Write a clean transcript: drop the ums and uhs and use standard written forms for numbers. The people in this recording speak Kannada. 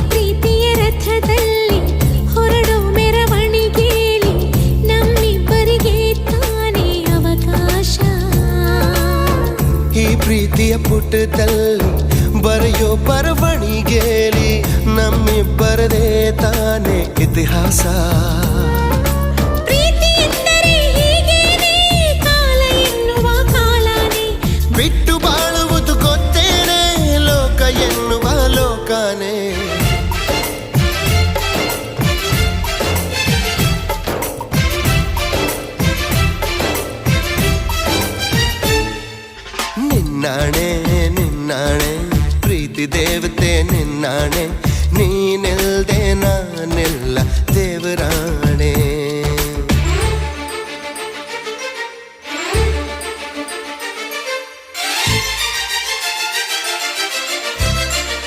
ಪ್ರೀತಿಯ ರಥದಲ್ಲಿ ಹೊರಡೋ ಮೆರವಣಿಗೆಯಲ್ಲಿ ನಮ್ಮಿಬ್ಬರಿಗೆ ತಾನೇ ಅವಕಾಶ. ಈ ಪ್ರೀತಿಯ ಪುಟದಲ್ಲಿ ಬರೆಯೋ ಬರವಣಿಗೆಯಲ್ಲಿ ನಮ್ಮಿಬ್ಬರದೇ ತಾನೇ ಇತಿಹಾಸ. ಪ್ರೀತಿ ಎಂದರೆ ಹೀಗೇನೆ, ಕಾಲ ಎನ್ನುವ ಕಾಲನೇ ಬಿಟ್ಟು ಬಾಳುವುದು ಗೊತ್ತೇನೆ, ಲೋಕ ಎನ್ನುವ ಲೋಕನೇ. ನಿನ್ನಾಣೆ ನಿನ್ನಾಣೆ ಪ್ರೀತಿ ದೇವತೆ ನಿನ್ನಾಣೆ, ನೀನಿಲ್ದೆ ನಾನೆಲ್ಲ ದೇವರಾಣೆ.